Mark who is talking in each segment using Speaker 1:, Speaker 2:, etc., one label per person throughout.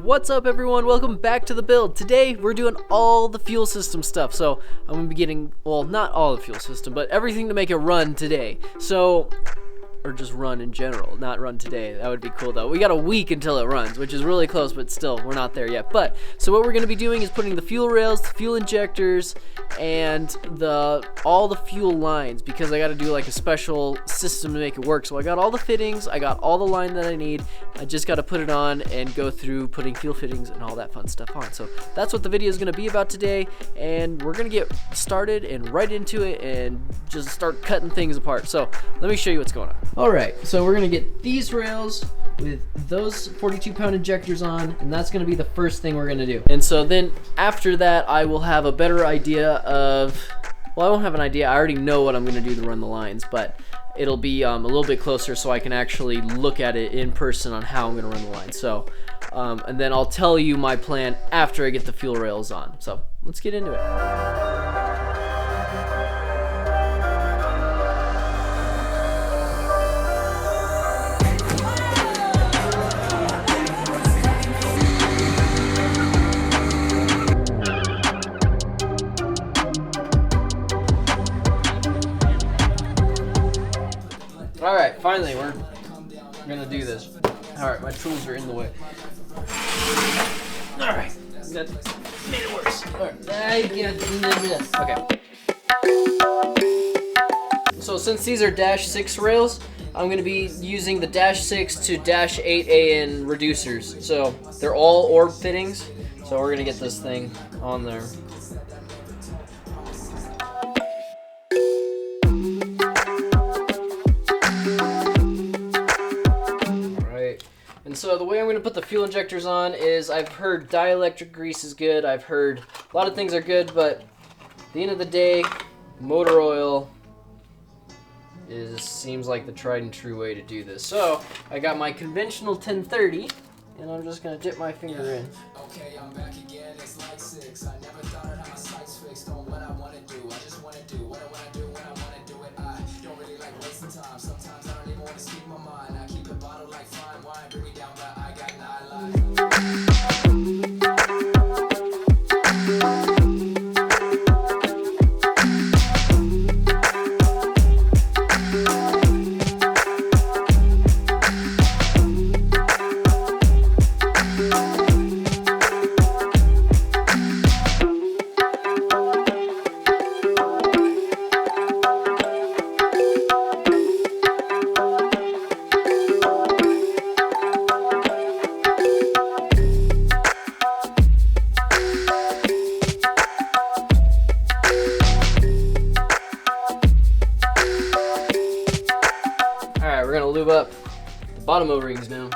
Speaker 1: What's up everyone, welcome back to the build. Today we're doing all the fuel system stuff. So I'm gonna be getting, well, not all the fuel system, but everything to make it run today. Or just run in general, not run today. That would be cool though. We got a week until it runs, which is really close, but still, we're not there yet. But, so what we're gonna be doing is putting the fuel rails, the fuel injectors, and all the fuel lines, because I gotta do like a special system to make it work. So I got all the fittings, I got all the line that I need. I just gotta put it on and go through putting fuel fittings and all that fun stuff on. So that's what the video is gonna be about today, and we're gonna get started and right into it and just start cutting things apart. So let me show you what's going on. Alright, so we're going to get these rails with those 42-pound injectors on, and that's going to be the first thing we're going to do. And so then after that, I will have a better idea of, well, I won't have an idea. I already know what I'm going to do to run the lines, but it'll be a little bit closer so I can actually look at it in person on how I'm going to run the lines. So, and then I'll tell you my plan after I get the fuel rails on. So let's get into it. Alright, finally, we're gonna do this. Alright, my tools are in the way. Alright, that made it worse. Alright, okay. So since these are -6 rails, I'm gonna be using the -6 to -8 AN reducers. So they're all orb fittings. So we're gonna get this thing on there. And so the way I'm going to put the fuel injectors on is, I've heard dielectric grease is good, I've heard a lot of things are good, but at the end of the day, motor oil seems like the tried and true way to do this. So I got my conventional 1030, and I'm just going to dip my finger in. Okay, I'm back again, it's like 6. I never thought I'd have my sights fixed on what I want to do. I just want to do what I want to do when I want to do it. I don't really like wasting time. Sometimes I don't even want to speak my mind. I keep it bottled like fine wine. Bring me down, but I got nightlife. Alright, we're gonna lube up the bottom O-rings now.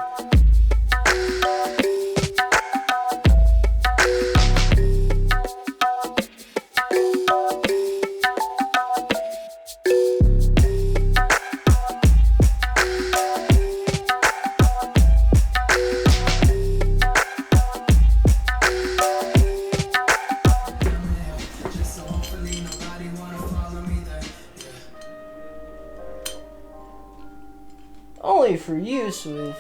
Speaker 1: Only for use with...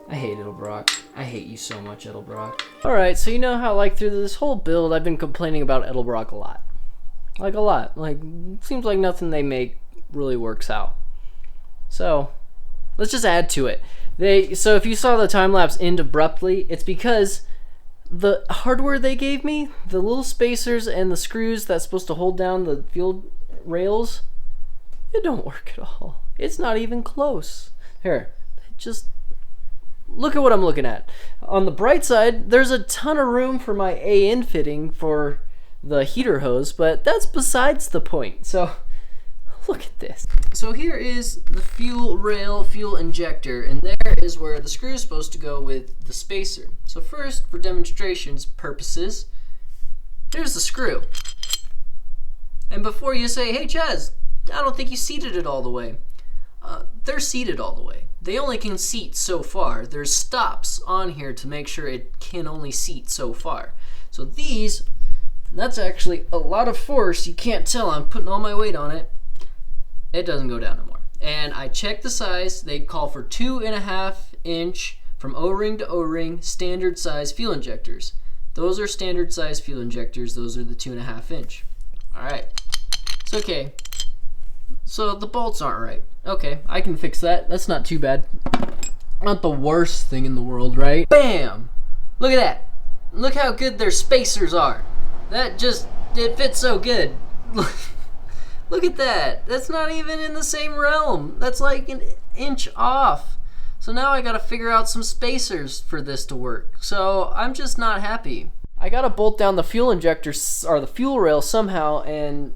Speaker 1: I hate Edelbrock. I hate you so much, Edelbrock. Alright, so you know how, like, through this whole build, I've been complaining about Edelbrock a lot. Like, a lot. Like, seems like nothing they make really works out. So, let's just add to it. So if you saw the time-lapse end abruptly, it's because the hardware they gave me, the little spacers and the screws that's supposed to hold down the fuel rails, it don't work at all. It's not even close. Here, just look at what I'm looking at. On the bright side, there's a ton of room for my AN fitting for the heater hose, but that's besides the point. So look at this. So here is the fuel rail, fuel injector, and there is where the screw is supposed to go with the spacer. So first, for demonstrations purposes, here's the screw. And before you say, hey Chaz, I don't think you seated it all the way. They're seated all the way. They only can seat so far. There's stops on here to make sure it can only seat so far. So these, that's actually a lot of force. You can't tell, I'm putting all my weight on it. it doesn't go down no more. And I checked the size. They call for 2.5 inch from O-ring to O-ring standard size fuel injectors. Those are standard size fuel injectors. Those are the 2.5 inch. All right. It's okay. So the bolts aren't right. Okay, I can fix that. That's not too bad. Not the worst thing in the world, right? Bam! Look at that. Look how good their spacers are. That just, it fits so good. Look at that. That's not even in the same realm. That's like an inch off. So now I gotta figure out some spacers for this to work. So I'm just not happy. I gotta bolt down the fuel injector, or the fuel rail somehow, and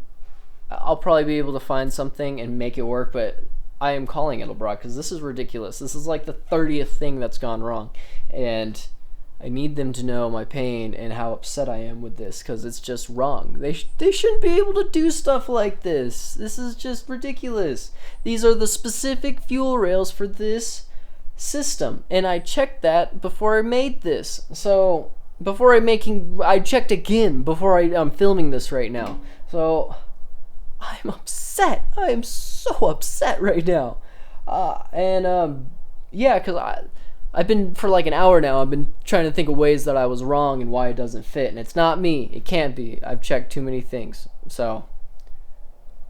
Speaker 1: I'll probably be able to find something and make it work, but I am calling Edelbrock because this is ridiculous. This is like the 30th thing that's gone wrong, and I need them to know my pain and how upset I am with this because it's just wrong. They shouldn't be able to do stuff like this. This is just ridiculous. These are the specific fuel rails for this system, and I checked that before I made this. So I checked again before I'm filming this right now. So I'm upset. I am so upset right now. Yeah, because I've been, for like an hour now, I've been trying to think of ways that I was wrong and why it doesn't fit. And it's not me. It can't be. I've checked too many things. So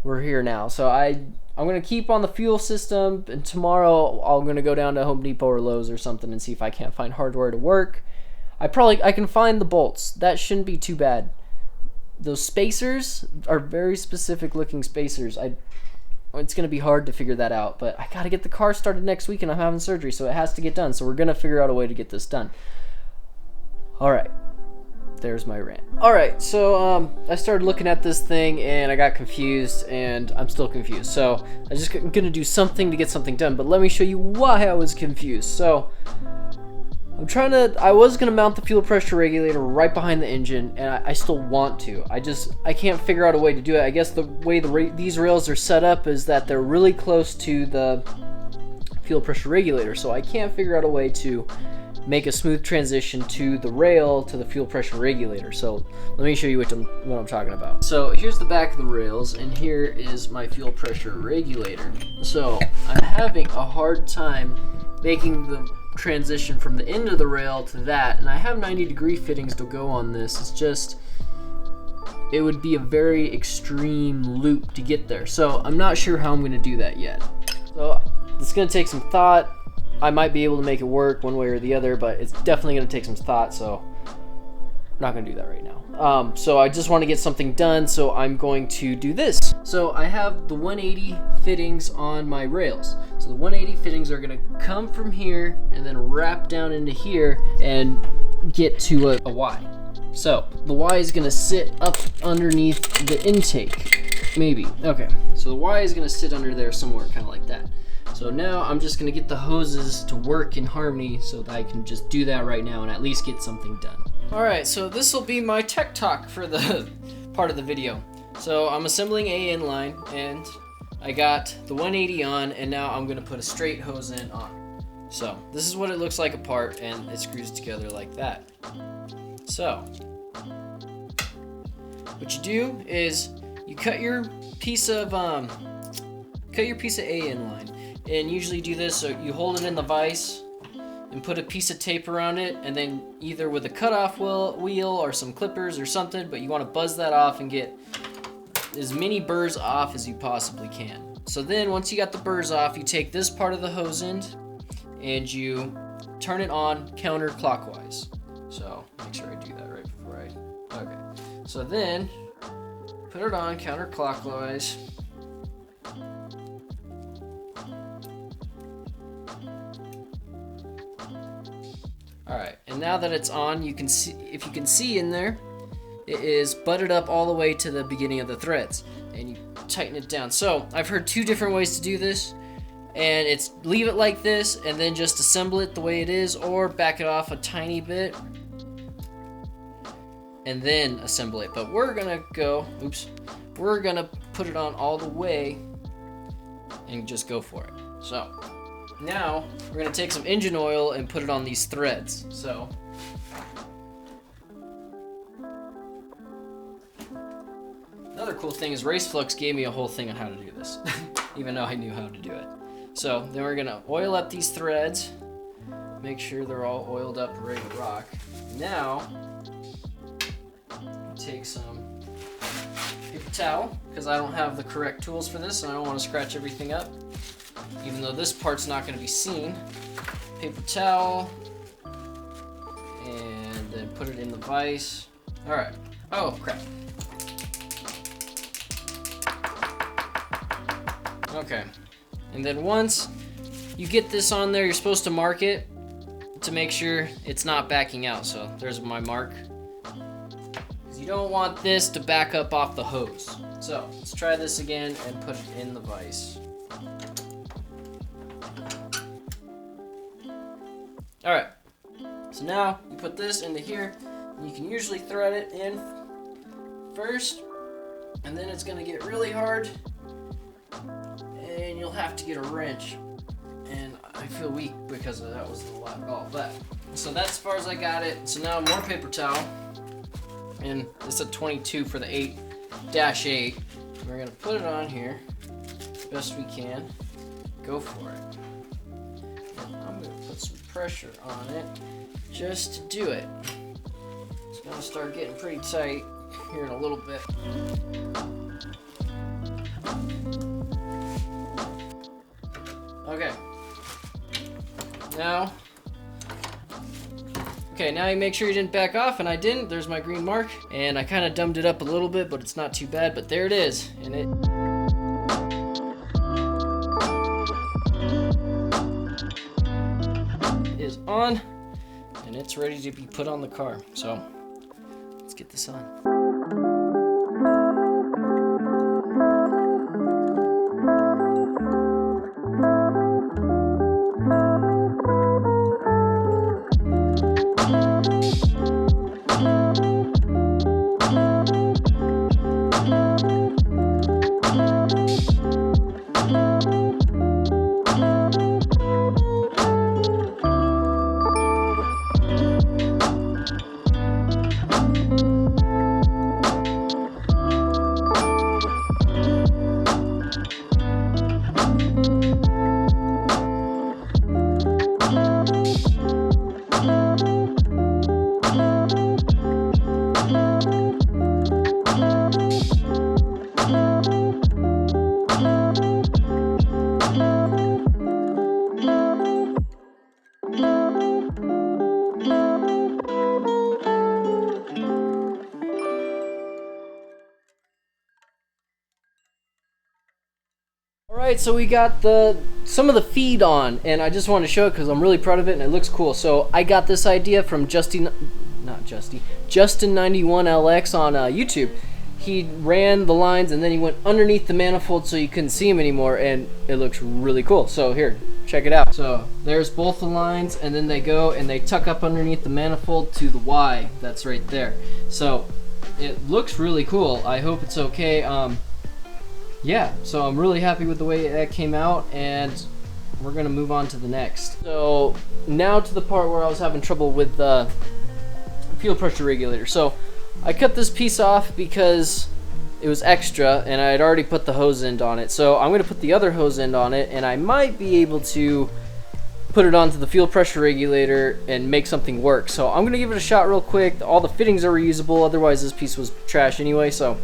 Speaker 1: we're here now. So I'm going to keep on the fuel system. And tomorrow I'm going to go down to Home Depot or Lowe's or something and see if I can't find hardware to work. I can find the bolts. That shouldn't be too bad. Those spacers are very specific looking spacers. It's going to be hard to figure that out, but I got to get the car started next week and I'm having surgery, so it has to get done. So we're going to figure out a way to get this done. All right. There's my rant. All right. So I started looking at this thing and I got confused, and I'm still confused. So I'm going to do something to get something done, but let me show you why I was confused. So I was gonna mount the fuel pressure regulator right behind the engine, and I still want to. I can't figure out a way to do it. I guess the way these rails are set up is that they're really close to the fuel pressure regulator, so I can't figure out a way to make a smooth transition to the rail to the fuel pressure regulator. So let me show you what I'm talking about. So here's the back of the rails, and here is my fuel pressure regulator. So I'm having a hard time making the transition from the end of the rail to that, and I have 90-degree fittings to go on this. It's just, it would be a very extreme loop to get there, so I'm not sure how I'm going to do that yet. So it's going to take some thought. I might be able to make it work one way or the other, but it's definitely going to take some thought, so I'm not going to do that right now. So I just want to get something done, so I'm going to do this. So I have the 180 fittings on my rails. So the 180 fittings are going to come from here and then wrap down into here and get to a Y. So the Y is going to sit up underneath the intake, maybe. Okay, so the Y is going to sit under there somewhere, kind of like that. So now I'm just going to get the hoses to work in harmony so that I can just do that right now and at least get something done. Alright, so this will be my tech talk for the part of the video. So I'm assembling a inline, and I got the 180 on, and now I'm going to put a straight hose in on. So this is what it looks like apart, and it screws together like that. So what you do is you cut your piece of A inline, and usually do this so you hold it in the vise and put a piece of tape around it, and then either with a cutoff wheel or some clippers or something, but you want to buzz that off and get as many burrs off as you possibly can. So then once you got the burrs off, you take this part of the hose end and you turn it on counterclockwise. So make sure I do that right before okay. So then put it on counterclockwise. Alright, and now that it's on, you can see, if you can see in there, it is butted up all the way to the beginning of the threads, and you tighten it down. So I've heard two different ways to do this, and it's leave it like this and then just assemble it the way it is, or back it off a tiny bit and then assemble it. But we're gonna put it on all the way and just go for it. So now we're gonna take some engine oil and put it on these threads. So another cool thing is Raceflux gave me a whole thing on how to do this. even though I knew how to do it. So then we're gonna oil up these threads, make sure they're all oiled up ready to rock. Now, take some paper towel, because I don't have the correct tools for this and I don't want to scratch everything up, even though this part's not going to be seen. Paper towel, and then put it in the vise. Alright. Oh, crap. Okay. And then once you get this on there, you're supposed to mark it to make sure it's not backing out. So there's my mark. You don't want this to back up off the hose. So let's try this again and put it in the vise. Alright, so now you put this into here. You can usually thread it in first, and then it's gonna get really hard and you'll have to get a wrench. And I feel weak because that was a lot of all that. So that's as far as I got it. So now more paper towel. And it's a 22 for the 8-8. We're gonna put it on here best we can. Go for it. And I'm gonna put some pressure on it just to do it. It's gonna start getting pretty tight here in a little bit. Okay. Now you make sure you didn't back off, and I didn't. There's my green mark, and I kind of dumbed it up a little bit, but it's not too bad, but there it is, and it is on, and it's ready to be put on the car. So let's get this on. Alright, so we got some of the feed on, and I just want to show it because I'm really proud of it and it looks cool. So I got this idea from Justin91LX on YouTube. He ran the lines and then he went underneath the manifold so you couldn't see him anymore, and it looks really cool. So here, check it out. So there's both the lines, and then they go and they tuck up underneath the manifold to the Y that's right there. So it looks really cool. I hope it's okay. Yeah, so I'm really happy with the way that came out, and we're gonna move on to the next. So now to the part where I was having trouble with the fuel pressure regulator. So I cut this piece off because it was extra and I had already put the hose end on it. So I'm gonna put the other hose end on it, and I might be able to put it onto the fuel pressure regulator and make something work. So I'm gonna give it a shot real quick. All the fittings are reusable, otherwise this piece was trash anyway, so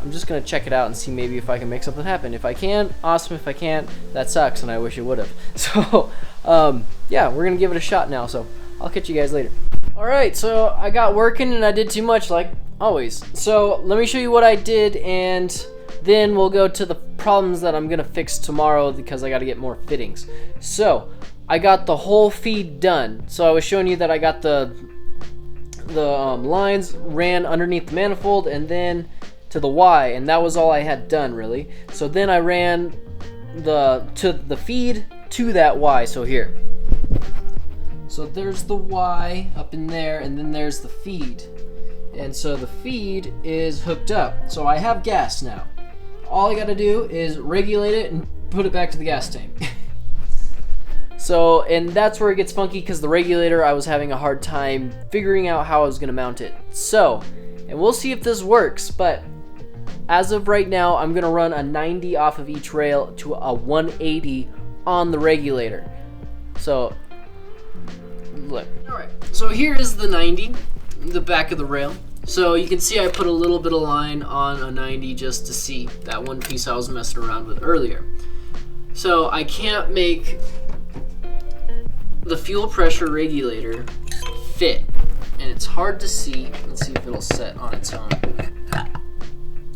Speaker 1: I'm just gonna check it out and see maybe if I can make something happen. If I can, awesome. If I can't, that sucks and I wish it would have. So yeah, we're gonna give it a shot now, so I'll catch you guys later. Alright, so I got working and I did too much like always. So let me show you what I did, and then we'll go to the problems that I'm gonna fix tomorrow because I gotta get more fittings. So I got the whole feed done. So I was showing you that I got the lines ran underneath the manifold and then to the Y, and that was all I had done really. So then I ran the feed to that Y. So here, so there's the Y up in there, and then there's the feed, and so the feed is hooked up. So I have gas now. All I gotta do is regulate it and put it back to the gas tank. So, and that's where it gets funky because the regulator, I was having a hard time figuring out how I was gonna mount it. So, and we'll see if this works, but as of right now, I'm gonna run a 90 off of each rail to a 180 on the regulator. So, look. Alright, so here is the 90, the back of the rail. So you can see I put a little bit of line on a 90 just to see that one piece I was messing around with earlier. So I can't make the fuel pressure regulator fit, and it's hard to see. Let's see if it'll set on its own.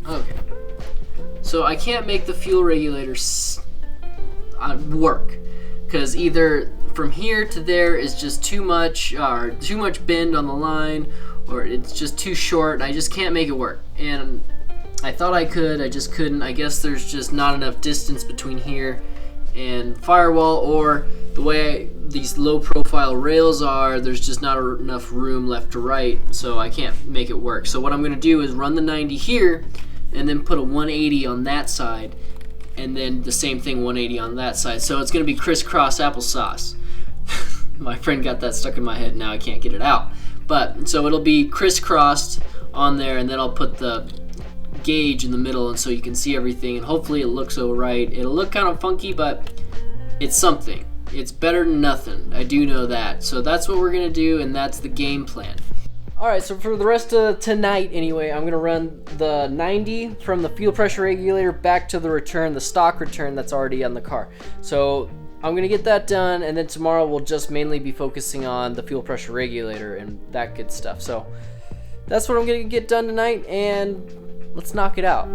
Speaker 1: Okay, so I can't make the fuel regulator work, because either from here to there is just too much bend on the line, or it's just too short. I just can't make it work. And I thought I could, I just couldn't. I guess there's just not enough distance between here and firewall, or the way these low profile rails are, there's just not enough room left to right, so I can't make it work. So what I'm gonna do is run the 90 here and then put a 180 on that side, and then the same thing 180 on that side. So it's gonna be crisscross applesauce. My friend got that stuck in my head, now I can't get it out. But so it'll be crisscrossed on there, and then I'll put the gauge in the middle, and so you can see everything, and hopefully it looks all right. It'll look kind of funky, but it's something. It's better than nothing, I do know that. So that's what we're gonna do, and that's the game plan. Alright, so for the rest of tonight anyway, I'm gonna run the 90 from the fuel pressure regulator back to the return, the stock return that's already on the car. So I'm gonna get that done, and then tomorrow we'll just mainly be focusing on the fuel pressure regulator and that good stuff. So that's what I'm gonna get done tonight, and let's knock it out.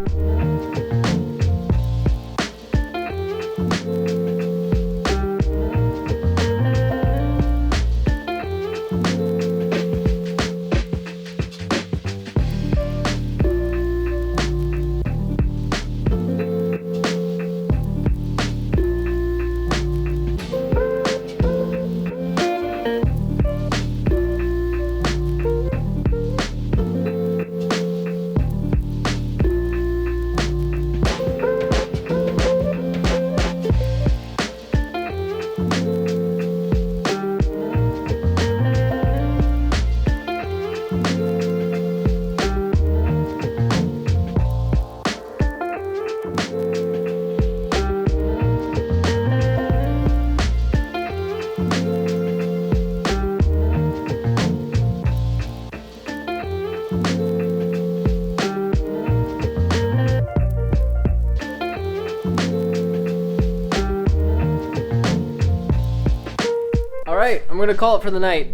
Speaker 1: Alright, I'm gonna call it for the night.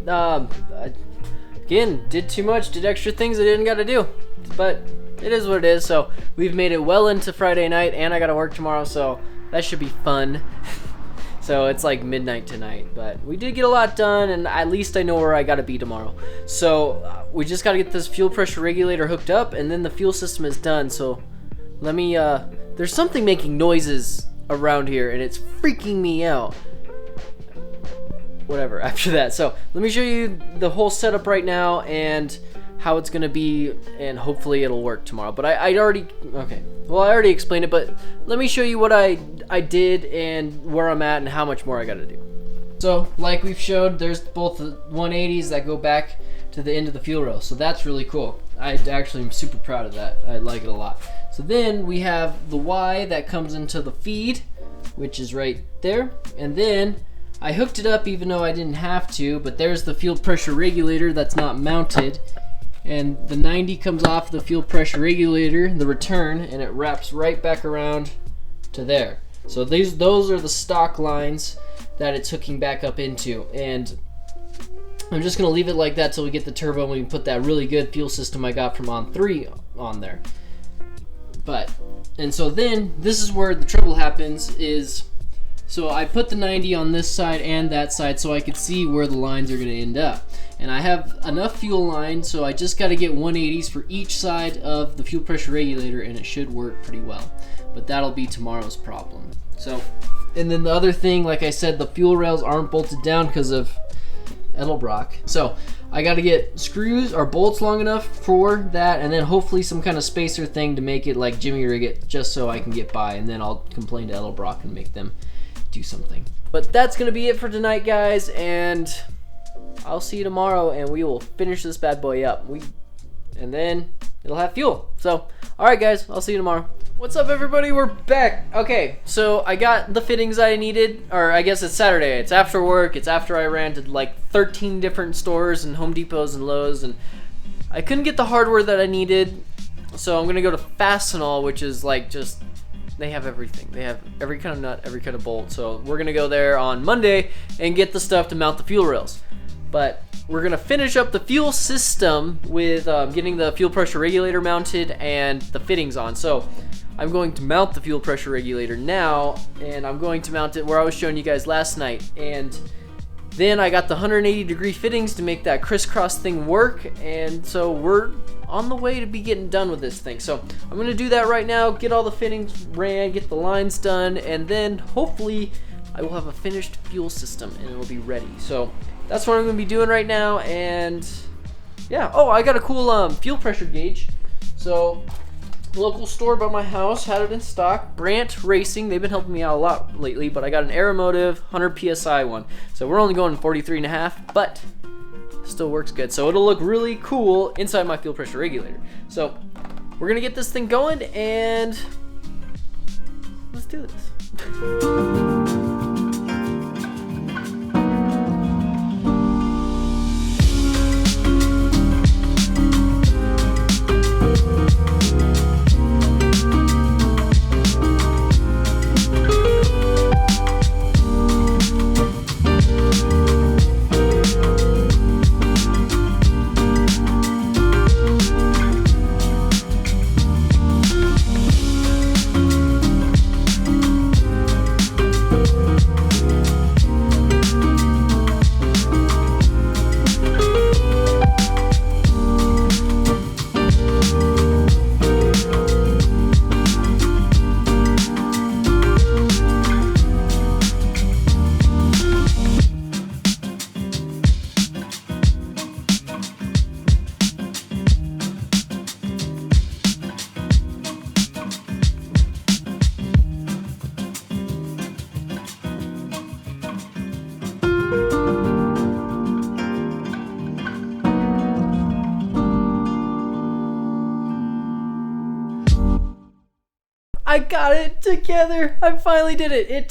Speaker 1: Again, did too much, did extra things I didn't gotta do. But it is what it is, so we've made it well into Friday night, and I gotta work tomorrow, so that should be fun. So it's like midnight tonight, but we did get a lot done, and at least I know where I gotta be tomorrow. So we just gotta get this fuel pressure regulator hooked up, and then the fuel system is done. So let me, there's something making noises around here, and it's freaking me out. Whatever, after that. So let me show you the whole setup right now and how it's gonna be, and hopefully it'll work tomorrow. But I already explained it, but let me show you what I did and where I'm at and how much more I gotta do. So like we've showed, there's both the 180s that go back to the end of the fuel rail, so that's really cool. I actually am super proud of that. I like it a lot. So then we have the Y that comes into the feed, which is right there, and then I hooked it up even though I didn't have to, but there's the fuel pressure regulator that's not mounted, and the 90 comes off the fuel pressure regulator, the return, and it wraps right back around to there. So those are the stock lines that it's hooking back up into, and I'm just gonna leave it like that till we get the turbo and we can put that really good fuel system I got from On 3 on there. And so then this is where the trouble happens is, so I put the 90 on this side and that side so I could see where the lines are going to end up. And I have enough fuel line, so I just got to get 180s for each side of the fuel pressure regulator, and it should work pretty well. But that'll be tomorrow's problem. So, and then the other thing, like I said, the fuel rails aren't bolted down because of Edelbrock. So I got to get screws or bolts long enough for that, and then hopefully some kind of spacer thing to make it like Jimmy rig it, just so I can get by, and then I'll complain to Edelbrock and make them do something. But that's gonna be it for tonight, guys, and I'll see you tomorrow, and we will finish this bad boy up. And then it'll have fuel. So, all right, guys, I'll see you tomorrow. What's up, everybody? We're back. Okay, so I got the fittings I needed, or I guess it's Saturday. It's after work. It's after I ranted like 13 different stores and Home Depots and Lowe's, and I couldn't get the hardware that I needed. So I'm gonna go to Fastenal, which is like just, they have everything. They have every kind of nut, every kind of bolt. So we're gonna go there on Monday and get the stuff to mount the fuel rails. But we're gonna finish up the fuel system with getting the fuel pressure regulator mounted and the fittings on. So I'm going to mount the fuel pressure regulator now, and I'm going to mount it where I was showing you guys last night. And then I got the 180-degree fittings to make that crisscross thing work, and so we're on the way to be getting done with this thing. So I'm gonna do that right now, get all the fittings ran, get the lines done, and then hopefully I will have a finished fuel system and it'll be ready. So that's what I'm gonna be doing right now. And yeah, oh, I got a cool fuel pressure gauge. So local store by my house had it in stock. Rant Racing, they've been helping me out a lot lately, but I got an Aeromotive 100 psi one. So we're only going 43.5, but still works good. So it'll look really cool inside my fuel pressure regulator. So we're gonna get this thing going and let's do this. I got it together. I finally did it. It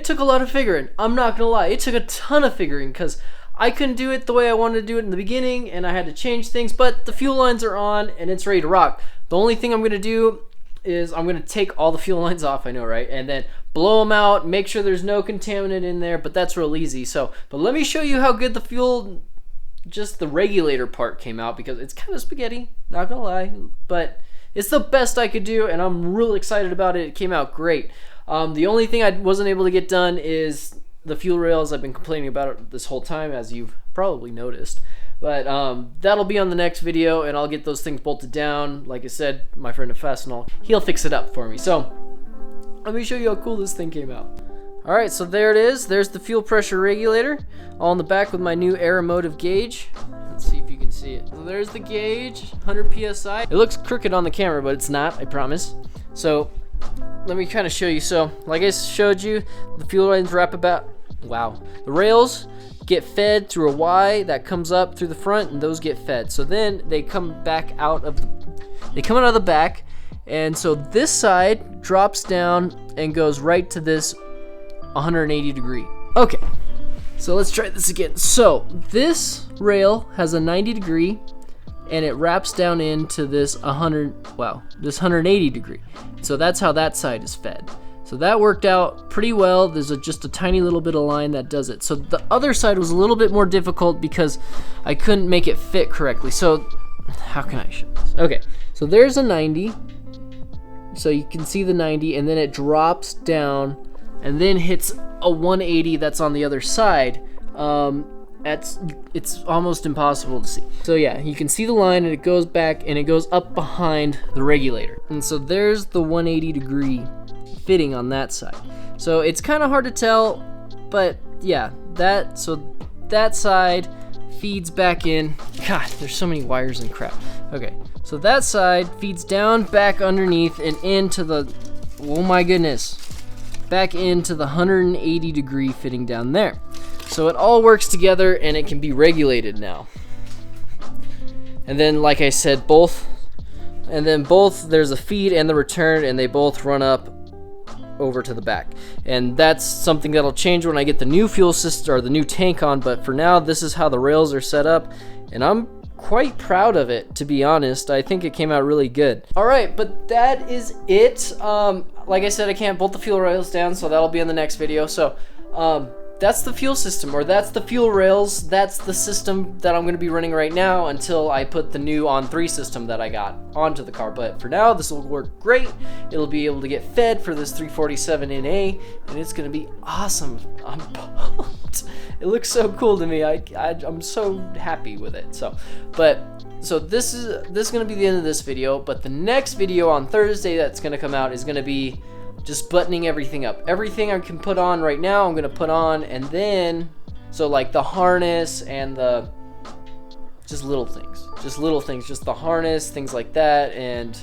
Speaker 1: took a lot of figuring. I'm not gonna lie. It took a ton of figuring because I couldn't do it the way I wanted to do it in the beginning, and I had to change things. But the fuel lines are on, and it's ready to rock. The only thing I'm gonna do is I'm gonna take all the fuel lines off. I know, right? And then blow them out. Make sure there's no contaminant in there. But that's real easy. So, but let me show you how good the fuel, just the regulator part came out, because it's kind of spaghetti. Not gonna lie, but it's the best I could do, and I'm real excited about it. It came out great. The only thing I wasn't able to get done is the fuel rails. I've been complaining about it this whole time, as you've probably noticed. But that'll be on the next video, and I'll get those things bolted down. Like I said, my friend at Fastenal, he'll fix it up for me. So let me show you how cool this thing came out. All right, so there it is. There's the fuel pressure regulator, all in the back with my new Aeromotive gauge. Let's see if you can see it. So there's the gauge, 100 psi. It looks crooked on the camera, but it's not, I promise. So let me kind of show you. So like I showed you, the fuel lines wrap about, wow. The rails get fed through a Y that comes up through the front, and those get fed. So then they come back out of the back, and so this side drops down and goes right to this 180 degree. Okay, so let's try this again. So this rail has a 90 degree, and it wraps down into this 180 degree. So that's how that side is fed. So that worked out pretty well. There's just a tiny little bit of line that does it. So the other side was a little bit more difficult because I couldn't make it fit correctly. So how can I show this? Okay, so there's a 90. So you can see the 90, and then it drops down and then hits a 180 that's on the other side. It's almost impossible to see. So yeah, you can see the line, and it goes back and it goes up behind the regulator. And so there's the 180 degree fitting on that side. So it's kind of hard to tell, but yeah, that side feeds back in. God, there's so many wires and crap. Okay, so that side feeds down back underneath and into the, oh my goodness, back into the 180 degree fitting down there. So it all works together, and it can be regulated now. And then, like I said, both and then both, there's a feed and the return, and they both run up over to the back. And that's something that'll change when I get the new fuel system or the new tank on, but for now this is how the rails are set up, and I'm quite proud of it, to be honest. I think it came out really good. Alright, but that is it. Like I said, I can't bolt the fuel rails down, so that'll be in the next video. So that's the fuel system, or that's the fuel rails. That's the system that I'm going to be running right now until I put the new On 3 system that I got onto the car. But for now, this will work great. It'll be able to get fed for this 347 NA, and it's going to be awesome. I'm pumped. It looks so cool to me. I'm so happy with it. So this is going to be the end of this video. But the next video on Thursday that's going to come out is going to be just buttoning everything up. Everything I can put on right now, I'm gonna put on, and then, so like the harness and the, just little things, just the harness, things like that. And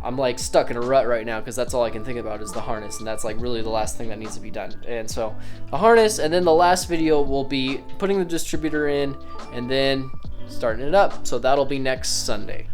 Speaker 1: I'm like stuck in a rut right now because that's all I can think about is the harness, and that's like really the last thing that needs to be done. And so the harness, and then the last video will be putting the distributor in and then starting it up. So that'll be next Sunday.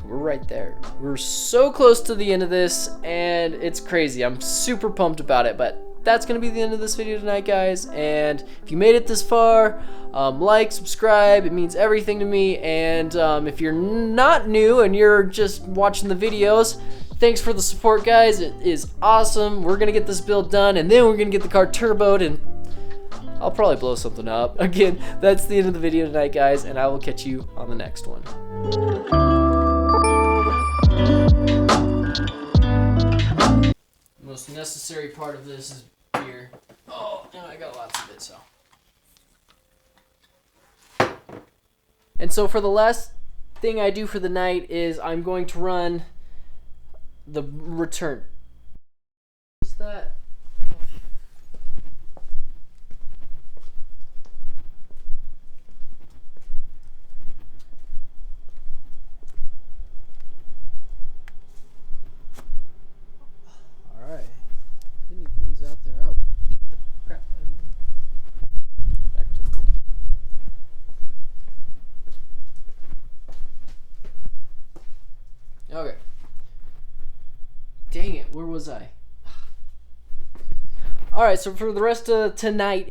Speaker 1: We're right there. We're so close to the end of this, and it's crazy. I'm super pumped about it, but that's gonna be the end of this video tonight, guys. And if you made it this far, like, subscribe, it means everything to me. And if you're not new and you're just watching the videos, thanks for the support, guys. It is awesome. We're gonna get this build done, and then we're gonna get the car turboed, and I'll probably blow something up. Again, that's the end of the video tonight, guys, and I will catch you on the next one. Most necessary part of this is beer. Oh, and I got lots of it, so. And so for the last thing I do for the night is I'm going to run the return. What's that? Out there, I will beat the crap out of you. Back to the video. Okay. Dang it, where was I? Alright, so for the rest of tonight,